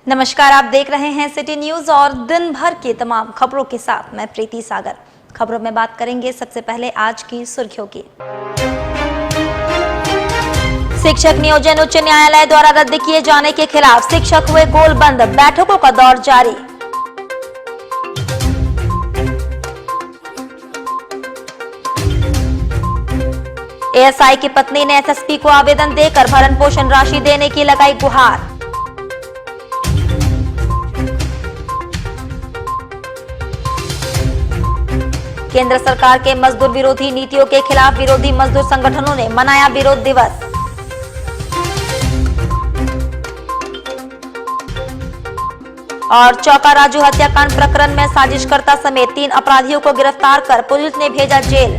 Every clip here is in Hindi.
नमस्कार, आप देख रहे हैं सिटी न्यूज और दिन भर की तमाम खबरों के साथ मैं प्रीति सागर। खबरों में बात करेंगे सबसे पहले आज की सुर्खियों की। शिक्षक नियोजन उच्च न्यायालय द्वारा रद्द किए जाने के खिलाफ शिक्षक हुए गोलबंद, बैठकों का दौर जारी। एएसआई की पत्नी ने एसएसपी को आवेदन देकर भरण पोषण राशि देने की लगाई गुहार। केंद्र सरकार के मजदूर विरोधी नीतियों के खिलाफ विरोधी मजदूर संगठनों ने मनाया विरोध दिवस। और चौका राजू हत्याकांड प्रकरण में साजिशकर्ता समेत 3 अपराधियों को गिरफ्तार कर पुलिस ने भेजा जेल।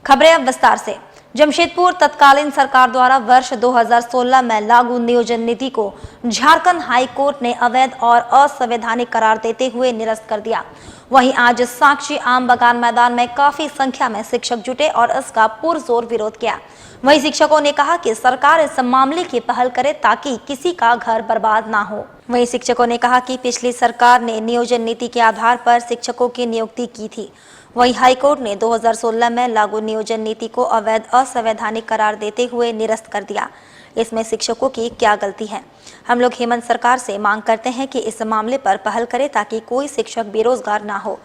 खबरें अब विस्तार से। जमशेदपुर तत्कालीन सरकार द्वारा वर्ष 2016 में लागू नियोजन नीति को झारखंड हाई कोर्ट ने अवैध और असंवैधानिक करार देते हुए निरस्त कर दिया। वहीं आज साक्षी आम बगान मैदान में काफी संख्या में शिक्षक जुटे और इसका पुरजोर विरोध किया। वहीं शिक्षकों ने कहा कि सरकार इस मामले की पहल करे ताकि किसी का घर बर्बाद ना हो। वहीं शिक्षकों ने कहा कि पिछली सरकार ने नियोजन नीति के आधार पर शिक्षकों की नियुक्ति की थी। वहीं हाईकोर्ट ने 2016 में लागू नियोजन नीति को अवैध असंवैधानिक करार देते हुए निरस्त कर दिया। इसमें शिक्षकों की क्या गलती है? हम लोग हेमंत सरकार से मांग करते हैं कि इस मामले पर पहल करे ताकि कोई शिक्षक बेरोजगार ना हो।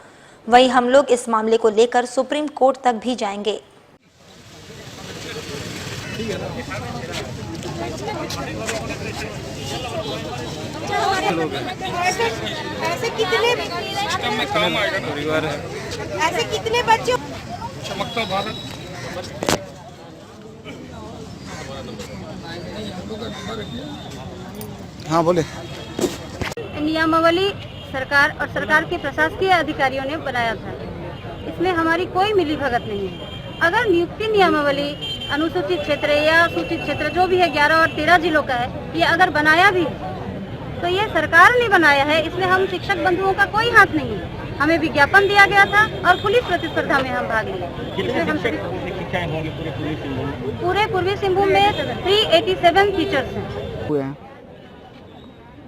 वहीं हम लोग इस मामले को लेकर सुप्रीम कोर्ट तक भी जाएंगे। ऐसे कितने बच्चे चमकता भारत। हाँ बोले। नियमावली सरकार और सरकार के प्रशासकीय अधिकारियों ने बनाया था। इसमें हमारी कोई मिलीभगत नहीं है। अगर नियुक्ति नियमावली अनुसूचित क्षेत्र या सूचित क्षेत्र जो भी है 11 और 13 जिलों का है, ये अगर बनाया भी तो ये सरकार ने बनाया है। इसमें हम शिक्षक बंधुओं का कोई हाथ नहीं है। हमें विज्ञापन दिया गया था और पुलिस प्रतिस्पर्धा में हम भाग लिए। पूरे पूर्वी सिंहभूम में 387 टीचर्स हैं।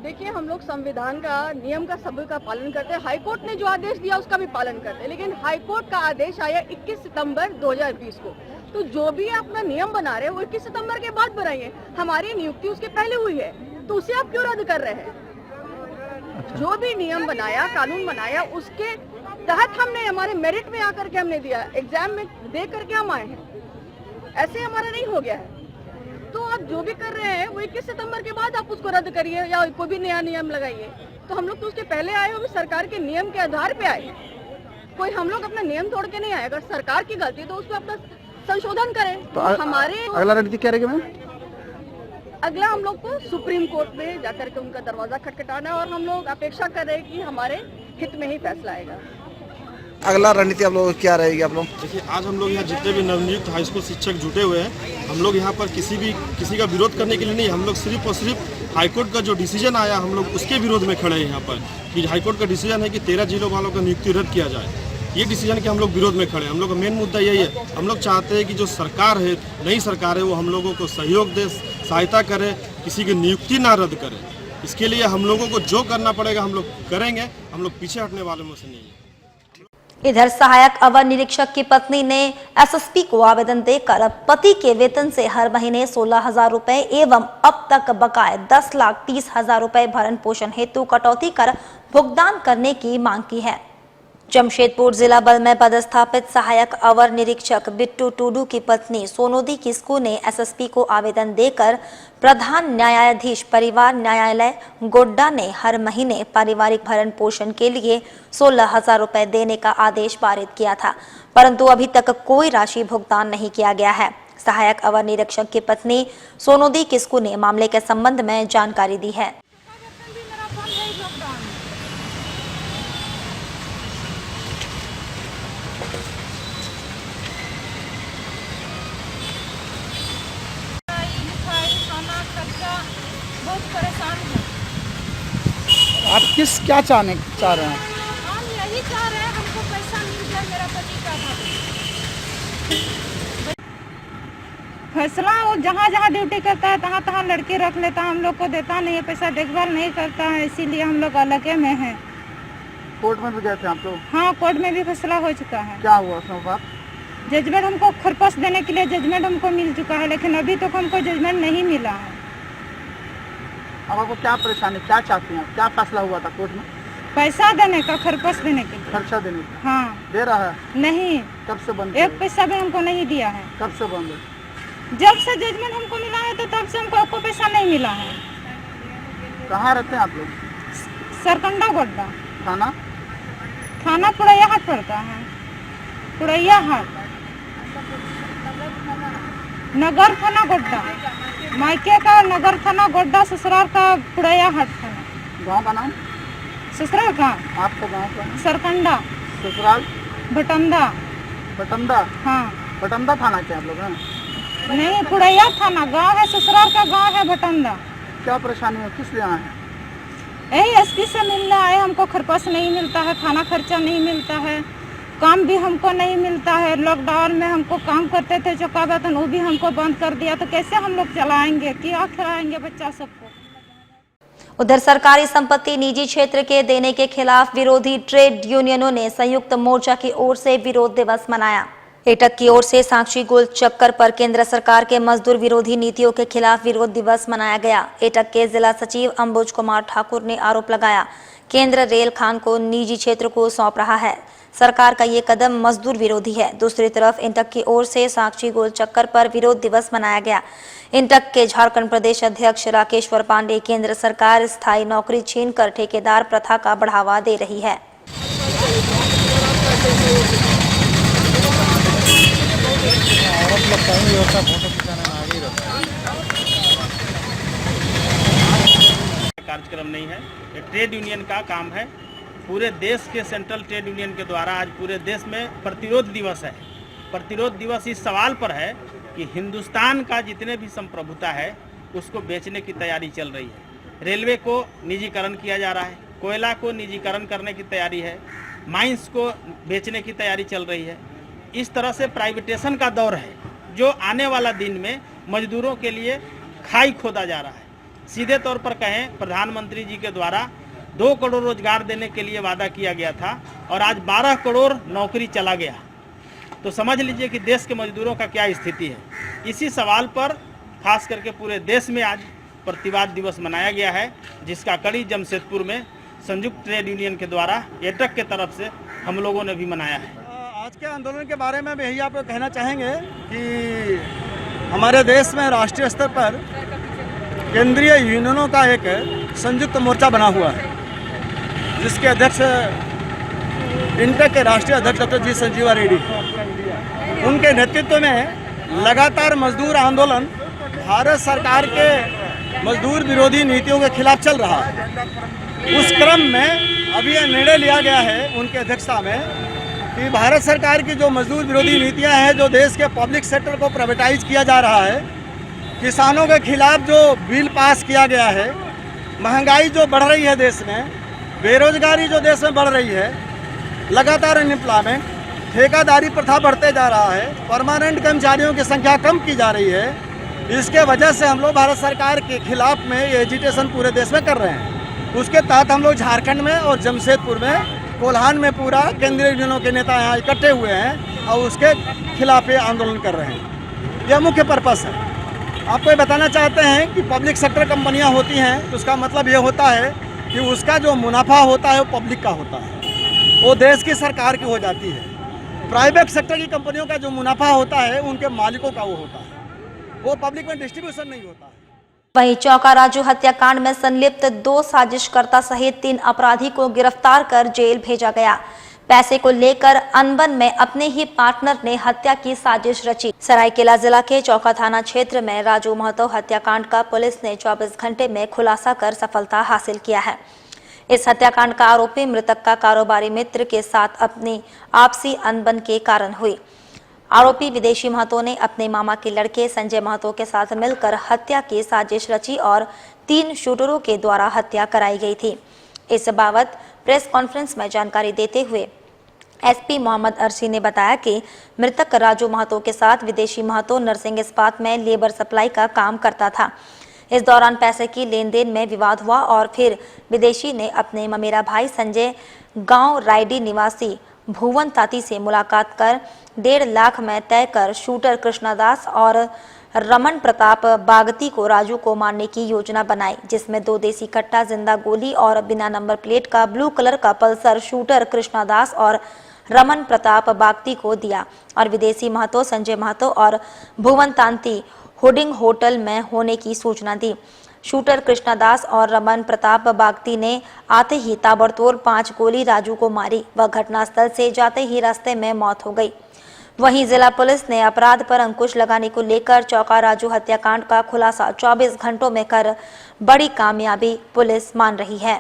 देखिए, हम लोग संविधान का नियम का सभी का पालन करते हैं। हाईकोर्ट ने जो आदेश दिया उसका भी पालन करते हैं, लेकिन हाईकोर्ट का आदेश आया 21 सितंबर 2020 को। तो जो भी अपना नियम बना रहे हैं वो 21 सितंबर के बाद बनाइए। हमारी नियुक्ति उसके पहले हुई है, तो उसे आप क्यों रद्द कर रहे हैं? जो भी नियम बनाया, कानून बनाया, उसके तहत हमने हमारे मेरिट में आकर के हमने दिया, एग्जाम में दे करके हम आए हैं। ऐसे हमारा नहीं हो गया है। तो आप जो भी कर रहे हैं वो 21 सितंबर के बाद आप उसको रद्द करिए या कोई भी नया नियम लगाइए। तो हम लोग तो उसके पहले आए, वो भी सरकार के नियम के आधार पे आए। कोई हम लोग अपना नियम तोड़ के नहीं आए। अगर सरकार की गलती तो उसको अपना संशोधन करें। तो हमारे अगला रणनीति क्या रहेगी मैम? अगला हम लोग को सुप्रीम कोर्ट में जाकर के उनका दरवाजा खटखटाना है और हम लोग अपेक्षा कर रहे हैं कि हमारे हित में ही फैसला आएगा। अगला रणनीति आप लोग क्या रहेगी? आप लोग देखिए, आज हम लोग यहाँ जितने भी नवनियुक्त हाई स्कूल शिक्षक जुटे हुए हैं, हम लोग यहाँ पर किसी का विरोध करने के लिए नहीं, हम लोग सिर्फ और सिर्फ हाईकोर्ट का जो डिसीजन आया हम लोग उसके विरोध में खड़े हैं यहाँ पर। कि हाईकोर्ट का डिसीजन है कि 13 जिलों वालों का नियुक्ति रद्द किया जाए। ये डिसीजन के हम लोग विरोध में खड़े हैं। हम लोग का मेन मुद्दा यही है। हम लोग चाहते हैं कि जो सरकार है, नई सरकार है, वो हम लोगों को सहयोग दे, सहायता करे, किसी की नियुक्ति ना रद्द करे। इसके लिए हम लोगों को जो करना पड़ेगा हम लोग करेंगे। हम लोग पीछे हटने वाले में से नहीं है। इधर सहायक अवर निरीक्षक की पत्नी ने एसएसपी को आवेदन देकर पति के वेतन से हर महीने 16,000 रुपए एवं अब तक बकाए 10,30,000 रुपए भरण पोषण हेतु कटौती कर भुगतान करने की मांग की है। जमशेदपुर जिला बल में पदस्थापित सहायक अवर निरीक्षक बिट्टू टूडू की पत्नी सोनोदी किस्कू ने एसएसपी को आवेदन देकर प्रधान न्यायाधीश परिवार न्यायालय गोड्डा ने हर महीने पारिवारिक भरण पोषण के लिए 16,000 रुपए देने का आदेश पारित किया था, परंतु अभी तक कोई राशि भुगतान नहीं किया गया है। सहायक अवर निरीक्षक की पत्नी सोनोदी किस्कू ने मामले के संबंध में जानकारी दी है। बहुत परेशान हैं। आप क्या चाह रहे हैं? हम यही चाह रहे हैं, हमको पैसा मिल मेरा पति का था। फैसला वो जहाँ जहाँ ड्यूटी करता है तहाँ तहाँ लड़के रख लेता है, हम लोग को देता नहीं है पैसा, देखभाल नहीं करता है, इसीलिए हम लोग अलगे में हैं। कोर्ट में भी गए थे आप लोग? हाँ, कोर्ट में भी फैसला हो चुका है। क्या हुआ उसमें बात? जजमेंट हमको खरपस देने के लिए जजमेंट हमको मिल चुका है, लेकिन अभी तक हमको जजमेंट नहीं मिला है। अब आपको क्या परेशानी, क्या चाहती हैं, क्या फैसला हुआ था कोर्ट में? पैसा देने का, खरपस देने के लिए। खर्चा देने का? हाँ। दे रहा है? नहीं, कब से बंद? एक पैसा भी हमको नहीं दिया है। कब से बंद है? जब से जजमेंट हमको मिला है तो तब से हमको कोई पैसा नहीं मिला है। कहाँ रहते हैं आप लोग? सरकंडा गोड्डा थाना? थाना पुड़ैया हाट पड़ता है, पुड़ैया हाट, नगर थाना गोड्डा, मायके का नगर थाना गोड्डा, ससुराल का पुड़ैया हाट थाना। गाँव का नाम? ससुराल का आपका गाँव का? सरकंडा, ससुराल? भटंदा। बटंदा? हाँ। बटंदा थाना के आप लोग हैं? नहीं, पुड़ैया थाना गांव है, ससुराल का गांव है भटंदा। क्या परेशानी है, किस लिए आए हैं? यही एसपी से मिलने आए, हमको खरपस नहीं मिलता है, खाना खर्चा नहीं मिलता है, काम भी हमको नहीं मिलता है। लॉकडाउन में हमको काम करते थे चौका बर्तन, वो भी हमको बंद कर दिया, तो कैसे हम लोग चलाएंगे, क्या खिलाएंगे बच्चा सबको। उधर सरकारी संपत्ति निजी क्षेत्र के देने के खिलाफ विरोधी ट्रेड यूनियनों ने संयुक्त मोर्चा की ओर से विरोध दिवस मनाया। एटक की ओर से साक्षी गोल चक्कर पर केंद्र सरकार के मजदूर विरोधी नीतियों के खिलाफ विरोध दिवस मनाया गया। एटक के जिला सचिव अंबुज कुमार ठाकुर ने आरोप लगाया, केंद्र रेल खान को निजी क्षेत्र को सौंप रहा है। सरकार का ये कदम मजदूर विरोधी है। दूसरी तरफ इंटक की ओर से साक्षी गोल चक्कर पर विरोध दिवस मनाया गया। इंटक के झारखंड प्रदेश अध्यक्ष राकेश्वर पांडे, केंद्र सरकार स्थायी नौकरी छीनकर ठेकेदार प्रथा का बढ़ावा दे रही है। कार्यक्रम नहीं है, ये ट्रेड यूनियन का काम है। पूरे देश के सेंट्रल ट्रेड यूनियन के द्वारा आज पूरे देश में प्रतिरोध दिवस है। प्रतिरोध दिवस इस सवाल पर है कि हिंदुस्तान का जितने भी संप्रभुता है उसको बेचने की तैयारी चल रही है। रेलवे को निजीकरण किया जा रहा है, कोयला को निजीकरण करने की तैयारी है, माइंस को बेचने की तैयारी चल रही है। इस तरह से प्राइवेटेशन का दौर है जो आने वाला दिन में मजदूरों के लिए खाई खोदा जा रहा है। सीधे तौर पर कहें, प्रधानमंत्री जी के द्वारा 2 करोड़ रोजगार देने के लिए वादा किया गया था और आज 12 करोड़ नौकरी चला गया, तो समझ लीजिए कि देश के मजदूरों का क्या स्थिति है। इसी सवाल पर खास करके पूरे देश में आज प्रतिवाद दिवस मनाया गया है, जिसका कड़ी जमशेदपुर में संयुक्त ट्रेड यूनियन के द्वारा एटक के तरफ से हम लोगों ने भी मनाया है। आज के आंदोलन के बारे में यही आपको कहना चाहेंगे कि हमारे देश में राष्ट्रीय स्तर पर केंद्रीय यूनियनों का एक संयुक्त मोर्चा बना हुआ है, जिसके अध्यक्ष इंटक के राष्ट्रीय अध्यक्ष डॉक्टर जी संजीवा रेड्डी, उनके नेतृत्व में लगातार मजदूर आंदोलन भारत सरकार के मजदूर विरोधी नीतियों के खिलाफ चल रहा है। उस क्रम में अभी यह निर्णय लिया गया है उनके अध्यक्षता में कि भारत सरकार की जो मजदूर विरोधी नीतियां हैं, जो देश के पब्लिक सेक्टर को प्राइवेटाइज किया जा रहा है, किसानों के खिलाफ जो बिल पास किया गया है, महंगाई जो बढ़ रही है देश में, बेरोजगारी जो देश में बढ़ रही है, लगातार अनएम्प्लॉयमेंट, ठेकेदारी प्रथा बढ़ते जा रहा है, परमानेंट कर्मचारियों की संख्या कम की जा रही है। इसके वजह से हम लोग भारत सरकार के खिलाफ में ये एजिटेशन पूरे देश में कर रहे हैं। उसके तहत हम लोग झारखंड में और जमशेदपुर में, कोल्हान में पूरा केंद्रीय यूनियनों के नेता यहाँ इकट्ठे हुए हैं और उसके खिलाफ ये आंदोलन कर रहे हैं। यह मुख्य पर्पस है। आपको ये बताना चाहते हैं कि पब्लिक सेक्टर कंपनियां होती हैं, तो उसका मतलब ये होता है कि उसका जो मुनाफा होता है वो पब्लिक का होता है, वो देश की सरकार की हो जाती है। प्राइवेट सेक्टर की कंपनियों का जो मुनाफा होता है उनके मालिकों का वो होता है, वो पब्लिक में डिस्ट्रीब्यूशन नहीं होता है। वहीं चौका राजू हत्याकांड में संलिप्त 2 साजिशकर्ता सहित 3 अपराधी को गिरफ्तार कर जेल भेजा गया। पैसे को लेकर अनबन में अपने ही पार्टनर ने हत्या की साजिश रची। सरायकेला जिला के चौका थाना क्षेत्र में राजू महतो हत्याकांड का पुलिस ने 24 घंटे में खुलासा कर सफलता हासिल किया है। इस हत्याकांड का आरोपी मृतक का कारोबारी मित्र के साथ अपनी आपसी अनबन के कारण हुई। आरोपी विदेशी महतो ने अपने मामा के लड़के संजय महतो के साथ मिलकर हत्या की साजिश रची और 3 शूटरों के द्वारा हत्या कराई गई थी। इस बाबत प्रेस कॉन्फ्रेंस में जानकारी देते हुए एसपी मोहम्मद अर्शी ने बताया कि मृतक राजू महतो के साथ विदेशी महतो नर्सिंग इस्पात में लेबर सप्लाई का काम करता था। इस दौरान पैसे की लेन देन में विवाद हुआ और फिर विदेशी ने अपने ममेरा भाई संजय गांव रायडी निवासी भुवन ताती से मुलाकात कर 1.5 लाख में तय कर शूटर कृष्णदास और रमन प्रताप बागती को राजू को मारने की योजना बनाई, जिसमें 2 देसी कट्टा, जिंदा गोली और बिना नंबर प्लेट का ब्लू कलर का पल्सर शूटर कृष्णदास और रमन प्रताप बागती को दिया और विदेशी महतो संजय महतो और भुवन तांती होर्डिंग होटल में होने की सूचना दी। शूटर कृष्णदास और रमन प्रताप बागती ने आते ही ताबड़तोड़ 5 गोली राजू को मारी। वह घटनास्थल से जाते ही रास्ते में मौत हो गई। वहीं जिला पुलिस ने अपराध पर अंकुश लगाने को लेकर चौका राजू हत्याकांड का खुलासा 24 घंटों में कर बड़ी कामयाबी पुलिस मान रही है।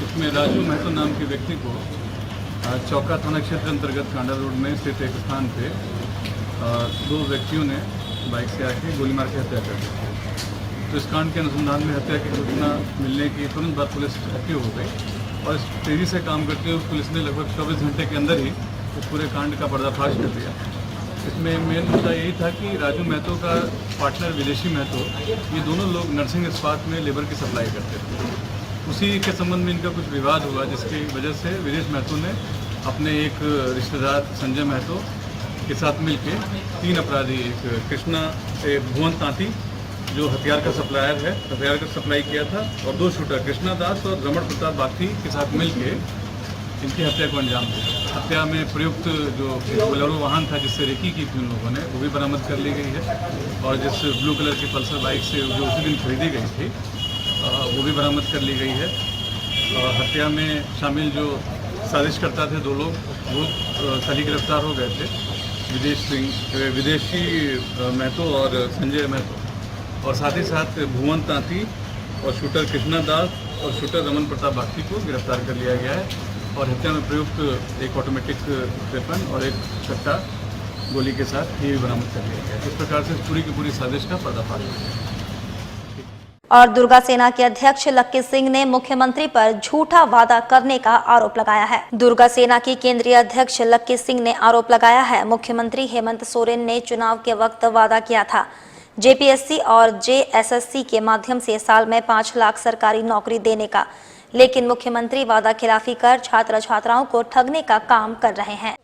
इसमें राजू महतो नाम के व्यक्ति को चौका थाना क्षेत्र अंतर्गत कांडा रोड में स्थित एक स्थान पे 2 व्यक्तियों ने बाइक से आके गोली मार के हत्या कर दी। तो इस कांड के अनुसंधान में हत्या की सूचना मिलने की तुरंत बाद पुलिस एक्टिव हो गई और इस तेजी से काम करते हुए पुलिस ने लगभग 24 घंटे के अंदर ही इस पूरे कांड का पर्दाफाश कर दिया। इसमें मेन मुद्दा यही था कि राजू महतो का पार्टनर विदेशी महतो, ये दोनों लोग नर्सिंग इस्पात में लेबर की सप्लाई करते थे। उसी के संबंध में इनका कुछ विवाद हुआ, जिसकी वजह से विदेश महतो ने अपने एक रिश्तेदार संजय महतो के साथ मिलकर 3 अपराधी, एक कृष्णा भुवन तांती जो हथियार का सप्लायर है, हथियार का सप्लाई किया था, और 2 शूटर कृष्णा दास और रमन प्रताप बागती के साथ मिलकर इनकी हत्या को अंजाम दिया। हत्या में प्रयुक्त जो बोलेरो वाहन था जिससे रेकी की थी उन लोगों ने, वो भी बरामद कर ली गई है और जिस ब्लू कलर की पल्सर बाइक से जो उसी दिन खरीदी गई थी वो भी बरामद कर ली गई है। हत्या में शामिल जो साजिशकर्ता थे 2 लोग, वो कल ही गिरफ्तार हो गए थे, विदेशी महतो और संजय महतो, और साथ ही साथ भुवन तांती और शूटर कृष्णा दास और शूटर रमन प्रताप बागती को गिरफ्तार कर लिया गया है और हत्या में प्रयुक्त एक ऑटोमेटिक वेपन और एक कट्टा गोली के साथ ये भी बरामद कर लिया गया है। इस प्रकार से पूरी की पूरी साजिश का पर्दाफाश हो गया। और दुर्गा सेना के अध्यक्ष लक्की सिंह ने मुख्यमंत्री पर झूठा वादा करने का आरोप लगाया है। दुर्गा सेना के केंद्रीय अध्यक्ष लक्की सिंह ने आरोप लगाया है, मुख्यमंत्री हेमंत सोरेन ने चुनाव के वक्त वादा किया था जेपीएससी और जेएसएससी के माध्यम से साल में 5 लाख सरकारी नौकरी देने का, लेकिन मुख्यमंत्री वादा खिलाफी कर छात्र छात्राओं को ठगने का काम कर रहे हैं।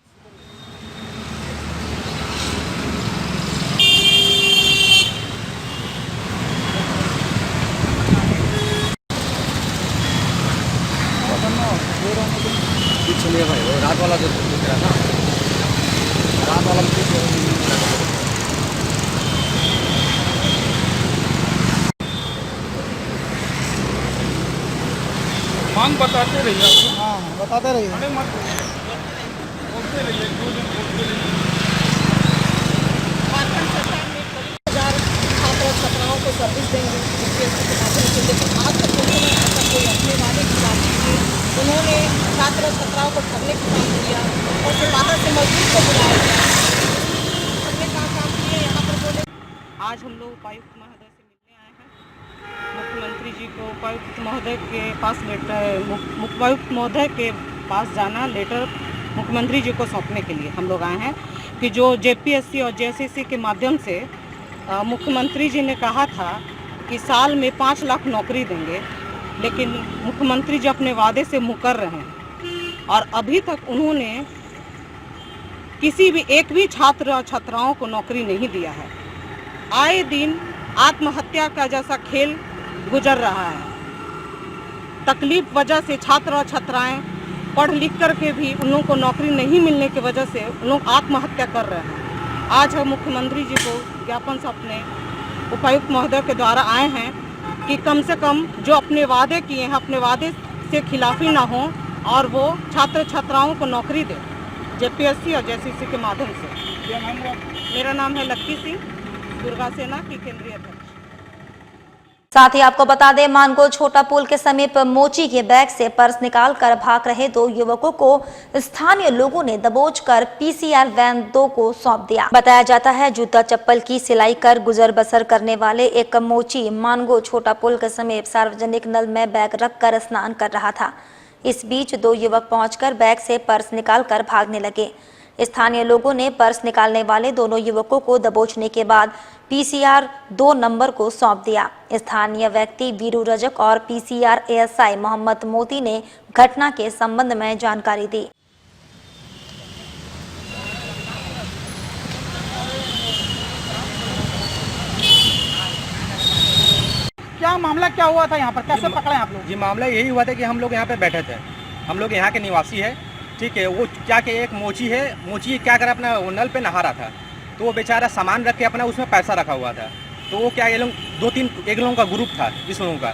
रात वाला जो ना रात वाला मांग बताते रहिए आपको। हाँ बताते रहिए। अरे मत बोलते रहिए, 2 दिन बोलते रहिए। छात्र छात्राओं को सर्विस देंगे जेपीएससी के माध्यम से, लेकिन आज तक उन्होंने ऐसा कोई अपने वादे की बात नहीं की। उन्होंने छात्र छात्राओं को ठगने का काम किया और फिर बाहर से मजदूर को बुलाया गया, ठगने का काम किया। यहाँ पर बोले आज हम लोग उपायुक्त महोदय से मिलने आए हैं। मुख्यमंत्री जी को उपायुक्त महोदय के पास उपायुक्त महोदय के पास जाना, लेटर मुख्यमंत्री जी को सौंपने के लिए हम लोग आए हैं कि जो जेपीएससी और जेएसएससी के माध्यम से मुख्यमंत्री जी ने कहा था कि साल में 5 लाख नौकरी देंगे, लेकिन मुख्यमंत्री जी अपने वादे से मुकर रहे हैं और अभी तक उन्होंने किसी भी एक भी छात्र और छात्राओं को नौकरी नहीं दिया है। आए दिन आत्महत्या का जैसा खेल गुजर रहा है। तकलीफ वजह से छात्र और छात्राएं पढ़ लिख कर के भी उन लोगों को नौकरी नहीं मिलने की वजह से उन लोग आत्महत्या कर रहे हैं। आज हम मुख्यमंत्री जी को ज्ञापन सौंपने उपायुक्त महोदय के द्वारा आए हैं कि कम से कम जो अपने वादे किए हैं, अपने वादे से खिलाफी ना हो और वो छात्र छात्राओं को नौकरी दे जेपीएससी और जेएसएससी के माध्यम से। मेरा नाम है लक्की सिंह, दुर्गा सेना की केंद्रीय अध्यक्ष। साथ ही आपको बता दें, मानगो छोटा पुल के समीप मोची के बैग से पर्स निकालकर भाग रहे 2 युवकों को स्थानीय लोगों ने दबोचकर पीसीआर वैन 2 को सौंप दिया। बताया जाता है जूता चप्पल की सिलाई कर गुजर बसर करने वाले एक मोची मानगो छोटा पुल के समीप सार्वजनिक नल में बैग रखकर स्नान कर रहा था। इस बीच 2 युवक पहुंचकर बैग से पर्स निकालकर भागने लगे। स्थानीय लोगों ने पर्स निकालने वाले दोनों युवकों को दबोचने के बाद पीसीआर 2 नंबर को सौंप दिया। स्थानीय व्यक्ति वीरू रजक और पीसीआर एएसआई मोहम्मद मोती ने घटना के संबंध में जानकारी दी। क्या मामला क्या हुआ था यहाँ पर, कैसे पकड़े आप लोग? जी मामला यही हुआ था कि हम लोग यहाँ पे बैठे थे, हम लोग यहाँ के निवासी है, ठीक है। वो क्या कि एक मोची है, मोची क्या करे अपना नल पे नहा रहा था, तो वो बेचारा सामान रख के अपना उसमें पैसा रखा हुआ था। तो वो क्या ये लोग 2-3 एक लोगों का ग्रुप था 20 लोगों का।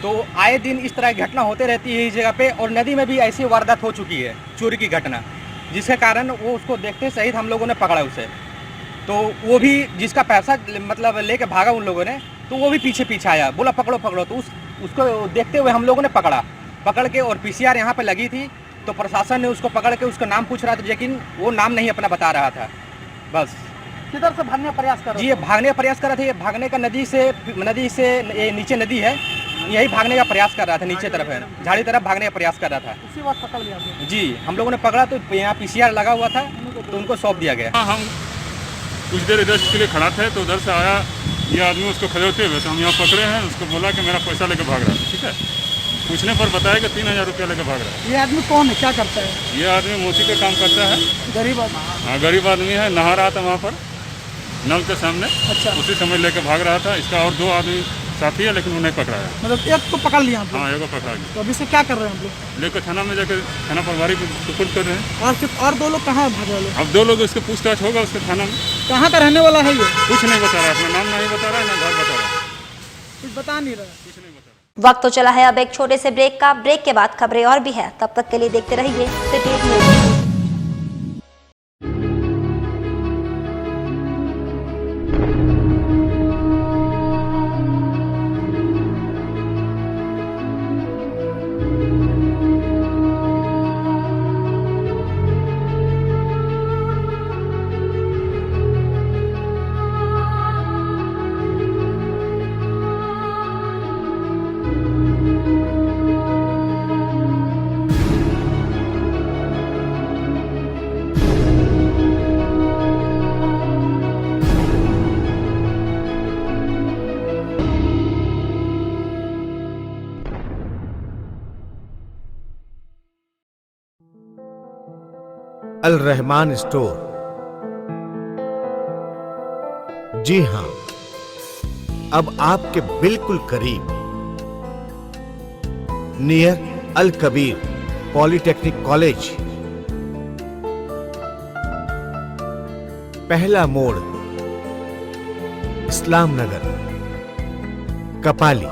तो आए दिन इस तरह की घटना होते रहती है इस जगह पे, और नदी में भी ऐसी वारदात हो चुकी है चोरी की घटना, जिसके कारण वो उसको देखते सहित हम लोगों ने पकड़ा उसे। तो वो भी जिसका पैसा मतलब लेके भागा उन लोगों ने, तो वो भी पीछे आया, बोला पकड़ो पकड़ो। तो उसको देखते हुए हम लोगों ने पकड़ के, और पीसीआर यहाँ पे लगी थी, तो प्रशासन ने उसको पकड़ के उसका नाम पूछ रहा था, लेकिन वो नाम नहीं अपना बता रहा था। बस किधर से भागने का प्रयास कर रहे जी, ये भागने का प्रयास कर रहा था। ये भागने का नदी से ये नीचे नदी है, यही भागने का प्रयास कर रहा था, नीचे तरफ है, झाड़ी तरफ भागने का प्रयास कर रहा था। उसी वक्त पकड़ लिया जी, हम लोगों ने पकड़ा, तो यहाँ पीसीआर लगा हुआ था, तो उनको सौंप दिया गया। हम कुछ देर इधर के लिए खड़ा थे, तो उधर से आया ये आदमी उसको खड़े होते हुए, तो हम यहाँ पकड़े हैं। उसको बोला कि मेरा पैसा लेके भाग रहा है, ठीक है। पूछने पर बताया कि 3000 रुपया लेके भाग रहा है। ये आदमी कौन है, क्या करता है? ये आदमी मोची का काम करता है, गरीब आदमी। हाँ गरीब आदमी है, नहा रहा था वहाँ पर नल के सामने। अच्छा। उसी समय लेके भाग रहा था। इसका और 2 आदमी साथी है, लेकिन उन्हें पकड़ा है। मतलब एक तो पकड़ लिया आप लोग? हाँ, एक को पकड़ा गया। तो अभी से क्या कर रहे हैं आप लोग? लेकर थाना में जाकर थाना प्रभारी को सुपुर्द कर रहे हैं। और 2 लोग कहाँ भागे वाले? अब 2 लोग इसके पूछताछ होगा उसके थाना में। कहाँ का रहने वाला है ये? कुछ नहीं बता रहा, अपना नाम नहीं बता रहा है, ना घर बता रहा है, कुछ बता नहीं रहा। कुछ नहीं बता रहा। वक्त तो चला है अब एक छोटे से ब्रेक का। ब्रेक के बाद खबरें और भी है, तब तक के लिए देखते रहिए सिटी न्यूज। अल रहमान स्टोर। जी हां, अब आपके बिल्कुल करीब नियर अल कबीर पॉलिटेक्निक कॉलेज, पहला मोड़ इस्लाम नगर, कपाली,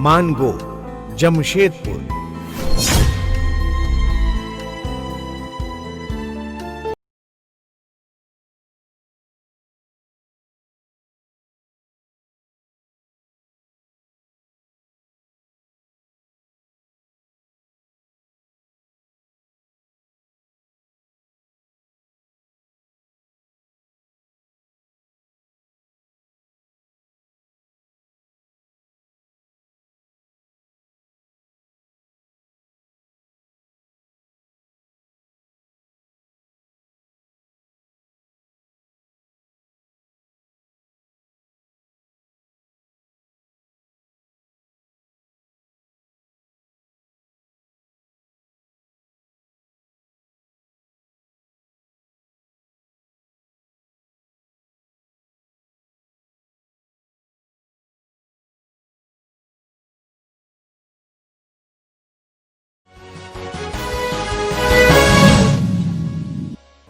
मानगो, जमशेदपुर।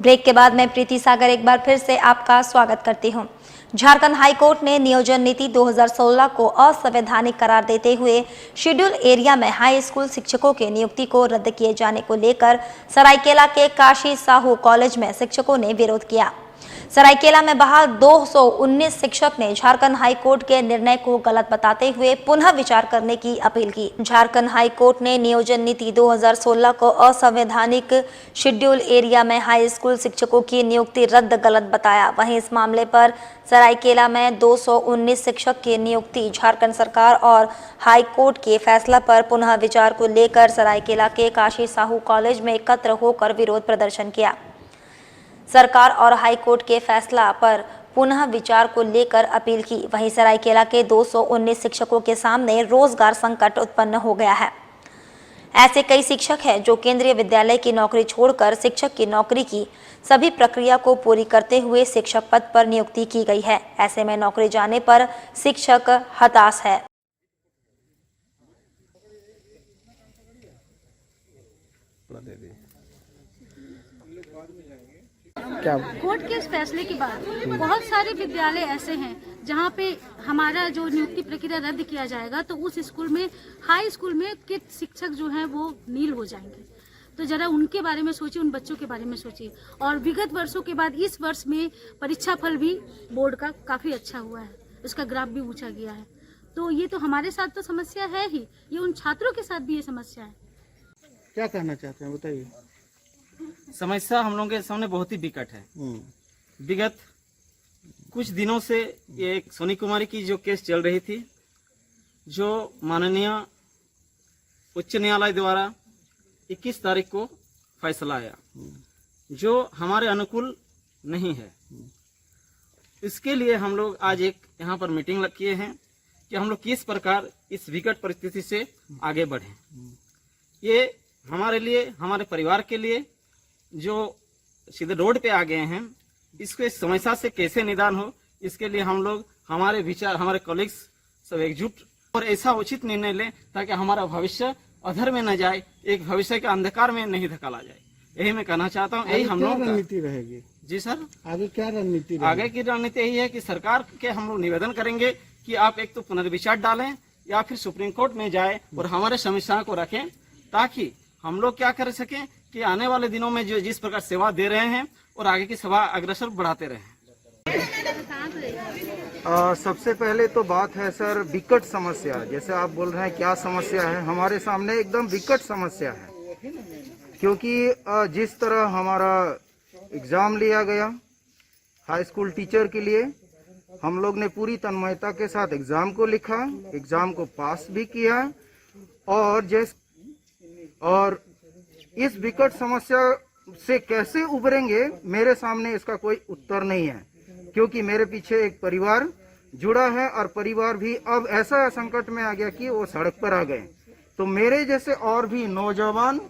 ब्रेक के बाद मैं प्रीति सागर एक बार फिर से आपका स्वागत करती हूं। झारखंड हाई कोर्ट ने नियोजन नीति 2016 को असंवैधानिक करार देते हुए शेड्यूल एरिया में हाई स्कूल शिक्षकों के नियुक्ति को रद्द किए जाने को लेकर सरायकेला के काशी साहू कॉलेज में शिक्षकों ने विरोध किया। सरायकेला में बहाल 219 शिक्षक ने झारखंड हाई कोर्ट के निर्णय को गलत बताते हुए पुनः विचार करने की अपील की। झारखंड हाई कोर्ट ने नियोजन नीति 2016 को असंवैधानिक शेड्यूल एरिया में हाई स्कूल शिक्षकों की नियुक्ति रद्द गलत बताया। वहीं इस मामले पर सरायकेला में 219 शिक्षक की नियुक्ति झारखंड सरकार और हाई कोर्ट के फैसला पर पुनः विचार को लेकर सरायकेला के काशी साहू कॉलेज में एकत्र होकर विरोध प्रदर्शन किया। सरकार और हाई कोर्ट के फैसला पर पुनः विचार को लेकर अपील की। वहीं सरायकेला के 219 शिक्षकों के सामने रोजगार संकट उत्पन्न हो गया है। ऐसे कई शिक्षक हैं जो केंद्रीय विद्यालय की नौकरी छोड़कर शिक्षक की नौकरी की सभी प्रक्रिया को पूरी करते हुए शिक्षक पद पर नियुक्ति की गई है। ऐसे में नौकरी जाने पर शिक्षक हताश है। कोर्ट के इस फैसले के बाद बहुत सारे विद्यालय ऐसे हैं जहां पे हमारा जो नियुक्ति प्रक्रिया रद्द किया जाएगा तो उस स्कूल में, हाई स्कूल में के शिक्षक जो हैं वो नील हो जाएंगे। तो जरा उनके बारे में सोचिए, उन बच्चों के बारे में सोचिए। और विगत वर्षों के बाद इस वर्ष में परीक्षा फल भी बोर्ड का काफी अच्छा हुआ है, उसका ग्राफ भी ऊंचा गया है। तो ये तो हमारे साथ तो समस्या है ही, ये उन छात्रों के साथ भी ये समस्या है। क्या कहना चाहते हैं बताइए। समस्या हम लोगों के सामने बहुत ही विकट है। विगत कुछ दिनों से ये एक सोनी कुमारी की जो केस चल रही थी, जो माननीय उच्च न्यायालय द्वारा 21 तारीख को फैसला आया, जो हमारे अनुकूल नहीं है। इसके लिए हम लोग आज एक यहाँ पर मीटिंग किए हैं कि हम लोग किस प्रकार इस विकट परिस्थिति से आगे बढ़ें। ये हमारे लिए, हमारे परिवार के लिए जो सीधे रोड पे आ गए हैं, इसके समस्या से कैसे निदान हो, इसके लिए हम लोग, हमारे विचार, हमारे कॉलीग्स सब एकजुट और ऐसा उचित निर्णय लें ताकि हमारा भविष्य अधर में न जाए, एक भविष्य के अंधकार में नहीं धकेला जाए। यही मैं कहना चाहता हूँ। यही हम लोग रणनीति रहेगी। जी सर, आगे क्या रणनीति? आगे की रणनीति यही है कि सरकार के हम लोग निवेदन करेंगे कि आप एक तो पुनर्विचार डालें या फिर सुप्रीम कोर्ट में जाए और हमारे समस्याओं को रखें, ताकि हम लोग क्या कर सकें कि आने वाले दिनों में जो जिस प्रकार सेवा दे रहे हैं और आगे की सेवा अग्रसर बढ़ाते रहें। सबसे पहले तो बात है सर विकट समस्या। जैसे आप बोल रहे हैं क्या समस्या है, हमारे सामने एकदम विकट समस्या है। क्योंकि जिस तरह हमारा एग्जाम लिया गया हाई स्कूल टीचर के लिए, हम लोग ने पूरी तन्मयता के साथ एग्जाम को लिखा, एग्जाम को पास भी किया और इस विकट समस्या से कैसे उभरेंगे, मेरे सामने इसका कोई उत्तर नहीं है। क्योंकि मेरे पीछे एक परिवार जुड़ा है और परिवार भी अब ऐसा संकट में आ गया कि वो सड़क पर आ गए। तो मेरे जैसे और भी नौजवान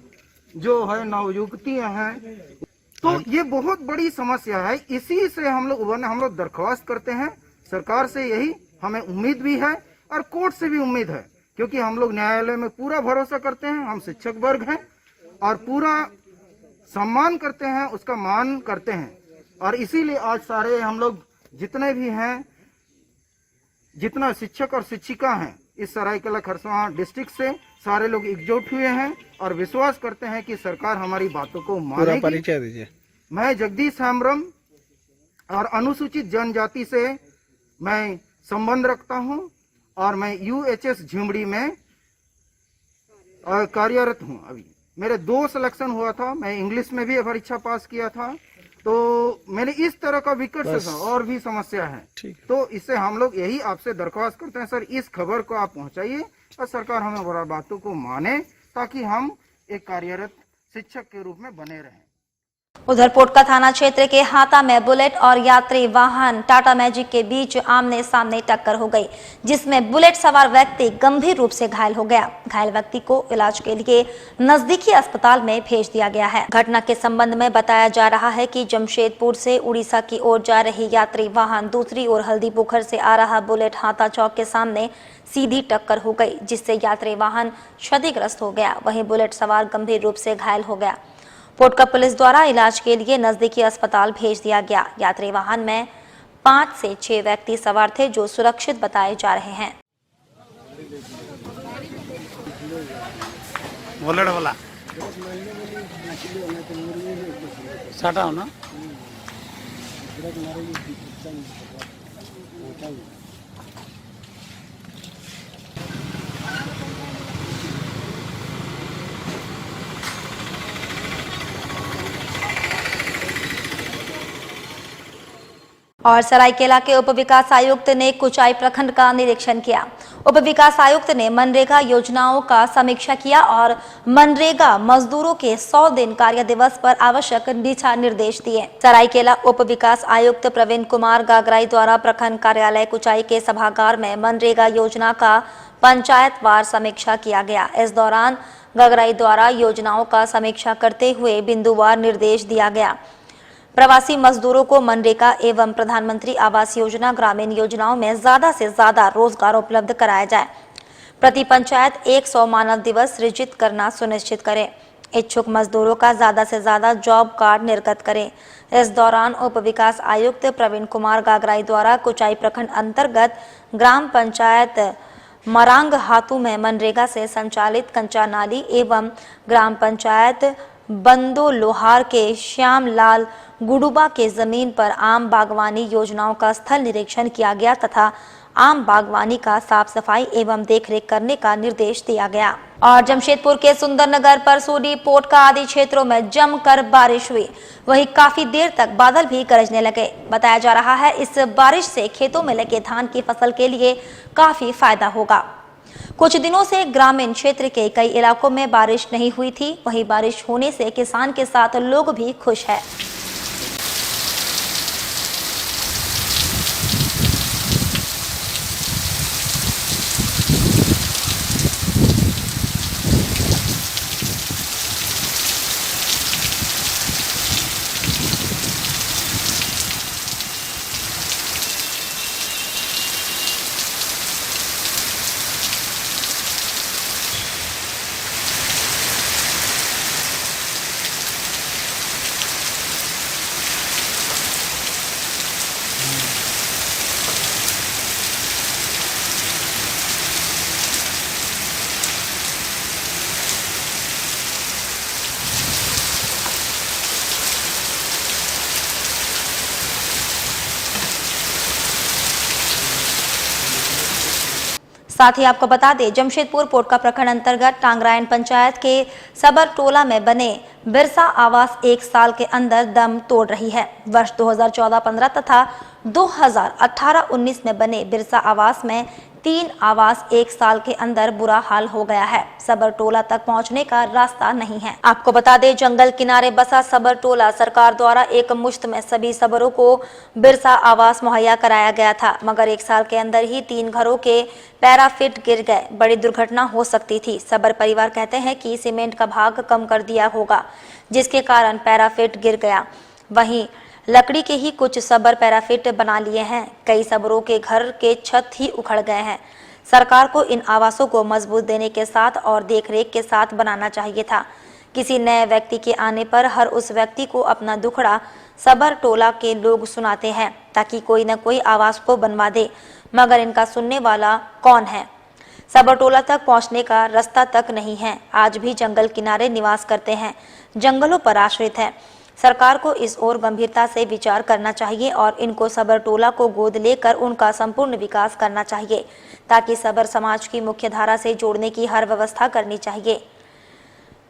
जो है, नवयुवतियां हैं, तो ये बहुत बड़ी समस्या है। इसी से हम लोग उभरना, हम लोग दरख्वास्त करते हैं सरकार से, यही हमें उम्मीद भी है और कोर्ट से भी उम्मीद है। क्योंकि हम लोग न्यायालय में पूरा भरोसा करते हैं, हम शिक्षक वर्ग हैं और पूरा सम्मान करते हैं, उसका मान करते हैं। और इसीलिए आज सारे हम लोग जितने भी हैं, जितना शिक्षक और शिक्षिका हैं इस सरायकेला खरसावां डिस्ट्रिक्ट से, सारे लोग एकजुट हुए हैं और विश्वास करते हैं कि सरकार हमारी बातों को मानेगी। परिचय दीजिए। मैं जगदीश हेम्ब्रम और अनुसूचित जनजाति से मैं संबंध रखता हूं और मैं UHS झिमड़ी में कार्यरत हूं। अभी मेरे 2 सिलेक्शन हुआ था, मैं इंग्लिश में भी परीक्षा पास किया था। तो मैंने इस तरह का विकट से और भी समस्या है। तो इससे हम लोग यही आपसे दरख्वास्त करते हैं सर, इस खबर को आप पहुंचाइए और सरकार हमें बड़ा बातों को माने, ताकि हम एक कार्यरत शिक्षक के रूप में बने रहें। उधर पोटका थाना क्षेत्र के हाता में बुलेट और यात्री वाहन टाटा मैजिक के बीच आमने सामने टक्कर हो गई, जिसमें बुलेट सवार व्यक्ति गंभीर रूप से घायल हो गया। घायल व्यक्ति को इलाज के लिए नजदीकी अस्पताल में भेज दिया गया है। घटना के संबंध में बताया जा रहा है कि जमशेदपुर से उड़ीसा की ओर जा रही यात्री वाहन दूसरी ओर हल्दीपोखर से आ रहा बुलेट हाता चौक के सामने सीधी टक्कर हो गई, जिससे यात्री वाहन क्षतिग्रस्त हो गया। वहीं बुलेट सवार गंभीर रूप से घायल हो गया। पोटका पुलिस द्वारा इलाज के लिए नजदीकी अस्पताल भेज दिया गया। यात्री वाहन में 5 से 6 व्यक्ति सवार थे, जो सुरक्षित बताए जा रहे हैं। वाला साटा हो ना और सरायकेला के उप विकास आयुक्त ने कुचाई प्रखंड का निरीक्षण किया। उप विकास आयुक्त ने मनरेगा योजनाओं का समीक्षा किया और मनरेगा मजदूरों के 100 दिन कार्य दिवस पर आवश्यक दिशा निर्देश दिए। सरायकेला उप विकास आयुक्त प्रवीण कुमार गागराई द्वारा प्रखंड कार्यालय कुचाई के सभागार में मनरेगा योजना का पंचायतवार समीक्षा किया गया। इस दौरान गागराई द्वारा योजनाओं का समीक्षा करते हुए बिंदुवार निर्देश दिया गया। प्रवासी मजदूरों को मनरेगा एवं प्रधानमंत्री आवास योजना ग्रामीण योजनाओं में ज्यादा से ज्यादा रोजगार उपलब्ध कराया जाए। प्रति पंचायत 100 मानव दिवस सृजित करना सुनिश्चित करें। इच्छुक मजदूरों का ज्यादा से ज्यादा जॉब कार्ड निर्गत करें। इस दौरान उप विकास आयुक्त प्रवीण कुमार गागराई द्वारा कुचाई प्रखंड अंतर्गत ग्राम पंचायत मरांग हाथू में मनरेगा से संचालित कंचा नाली एवं ग्राम पंचायत बंदो लोहार के श्यामलाल गुडुबा के जमीन पर आम बागवानी योजनाओं का स्थल निरीक्षण किया गया तथा आम बागवानी का साफ सफाई एवं देखरेख करने का निर्देश दिया गया। और जमशेदपुर के सुंदरनगर परसूडी पोटका आदि क्षेत्रों में जमकर बारिश हुई, वहीं काफी देर तक बादल भी गरजने लगे। बताया जा रहा है इस बारिश से खेतों में लगे धान की फसल के लिए काफी फायदा होगा। कुछ दिनों से ग्रामीण क्षेत्र के कई इलाकों में बारिश नहीं हुई थी, वहीं बारिश होने से किसान के साथ लोग भी खुश हैं। साथ ही आपको बता दें, जमशेदपुर पोटका प्रखंड अंतर्गत टांगरायन पंचायत के सबर टोला में बने बिरसा आवास 1 साल के अंदर दम तोड़ रही है। वर्ष 2014-15 तथा 2018-19 में बने बिरसा आवास में 3 आवास 1 साल के अंदर बुरा हाल हो गया है। सबर टोला तक पहुंचने का रास्ता नहीं है। आपको बता दें, जंगल किनारे बसा सबर टोला सरकार द्वारा एक मुश्त में सभी सबरों को बिरसा आवास मुहैया कराया गया था, मगर 1 साल के अंदर ही 3 घरों के पैराफिट गिर गए। बड़ी दुर्घटना हो सकती थी। सबर परिवार कहते हैं कि सीमेंट का भाग कम कर दिया होगा, जिसके कारण पैराफिट गिर गया। वहीं लकड़ी के ही कुछ सबर पैराफिट बना लिए हैं। कई सबरों के घर के छत ही उखड़ गए हैं। सरकार को इन आवासों को मजबूत देने के साथ और देखरेख के साथ बनाना चाहिए था। किसी नए व्यक्ति के आने पर हर उस व्यक्ति को अपना दुखड़ा सबर टोला के लोग सुनाते हैं ताकि कोई न कोई आवास को बनवा दे, मगर इनका सुनने वाला कौन है। सबर टोला तक पहुंचने का रास्ता तक नहीं है। आज भी जंगल किनारे निवास करते हैं, जंगलों पर आश्रित हैं। सरकार को इस ओर गंभीरता से विचार करना चाहिए और इनको सबर टोला को गोद लेकर उनका संपूर्ण विकास करना चाहिए, ताकि सबर समाज की मुख्य धारा से जोड़ने की हर व्यवस्था करनी चाहिए,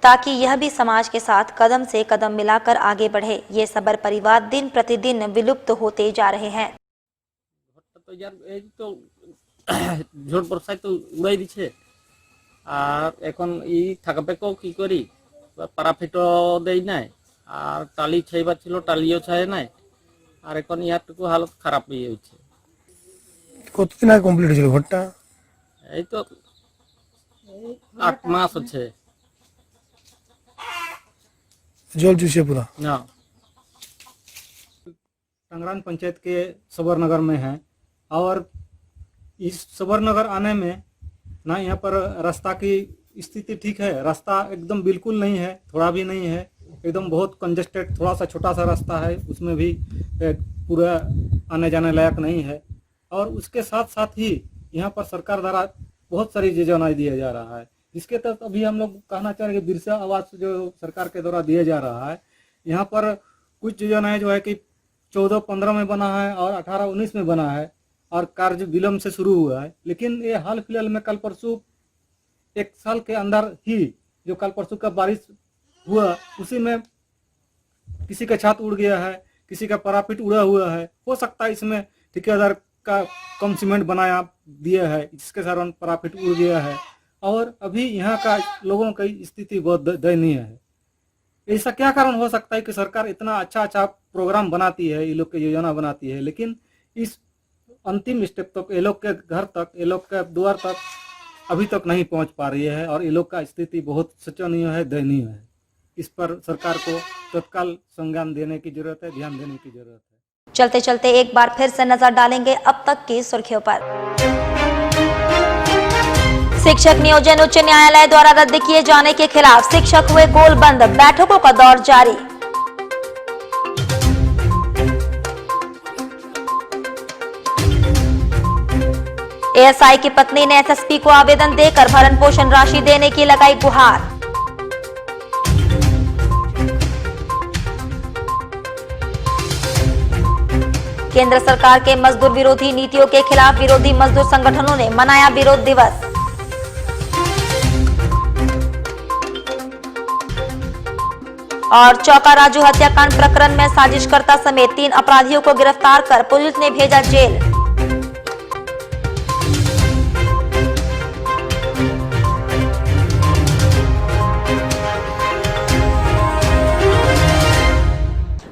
ताकि यह भी समाज के साथ कदम से कदम मिलाकर आगे बढ़े। ये सबर परिवार दिन प्रतिदिन विलुप्त होते जा रहे हैं। ঝড় বর্ষায় তো উড়াই দিচ্ছে, আর এখন এই থাকাপেকেও কি করি, প্যারাফিটও দেই নাই, আর টালি ছাইবার ছিল টালিও ছায় নাই, আর এখন ইয়ারটুকু হালত খারাপ হয়ে হচ্ছে। কতদিন আগে কমপ্লিট হয়েছিল ঘরটা? এই তো 8 মাস হচ্ছে। জল চুষে पूरा ना टांगरान पंचायत के सबर नगर में है, और इस सबर नगर आने में ना यहाँ पर रास्ता की स्थिति ठीक है, रास्ता एकदम बिल्कुल नहीं है, थोड़ा भी नहीं है, एकदम बहुत कंजेस्टेड, थोड़ा सा छोटा सा रास्ता है, उसमें भी पूरा आने जाने लायक नहीं है। और उसके साथ साथ ही यहाँ पर सरकार द्वारा बहुत सारी योजनाएं दिया जा रहा है, जिसके तहत अभी हम लोग कहना चाह रहे हैं कि बिरसा आवास जो सरकार के द्वारा दिया जा रहा है, यहाँ पर कुछ योजनाएं जो है कि 14-15 में बना है और 18-19 में बना है और कार्य विलम्ब से शुरू हुआ है। लेकिन ये हाल फिलहाल में कल परसों 1 साल के अंदर ही जो कल परसों का बारिश हुआ उसी में किसी का छत उड़ गया है, किसी का पराफिट उड़ा हुआ है। हो सकता है इसमें ठेकेदार का कम सीमेंट बनाया दिया है जिसके कारण पराफिट उड़ गया है और अभी यहाँ का लोगों की स्थिति बहुत दयनीय है। ऐसा क्या कारण हो सकता है कि सरकार इतना अच्छा प्रोग्राम बनाती है, ये लोग की योजना बनाती है, लेकिन इस अंतिम स्टेप तक ये लोग के घर तक, ये लोग के द्वार तक अभी तक नहीं पहुंच पा रही है और ये लोग का स्थिति बहुत शोचनीय है, दयनीय है। इस पर सरकार को तत्काल संज्ञान देने की जरूरत है, ध्यान देने की जरूरत है। चलते चलते एक बार फिर से नजर डालेंगे अब तक की सुर्खियों पर। शिक्षक नियोजन उच्च न्यायालय द्वारा रद्द किए जाने के खिलाफ शिक्षक हुए गोलबंद, बैठकों का दौर जारी। एएसआई की पत्नी ने एसएसपी को आवेदन देकर भरण पोषण राशि देने की लगाई गुहार। केंद्र सरकार के मजदूर विरोधी नीतियों के खिलाफ विरोधी मजदूर संगठनों ने मनाया विरोध दिवस। और चौका राजू हत्याकांड प्रकरण में साजिशकर्ता समेत 3 अपराधियों को गिरफ्तार कर पुलिस ने भेजा जेल।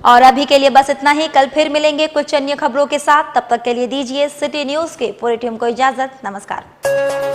और अभी के लिए बस इतना ही। कल फिर मिलेंगे कुछ अन्य खबरों के साथ। तब तक के लिए दीजिए सिटी न्यूज के पूरी टीम को इजाजत। नमस्कार।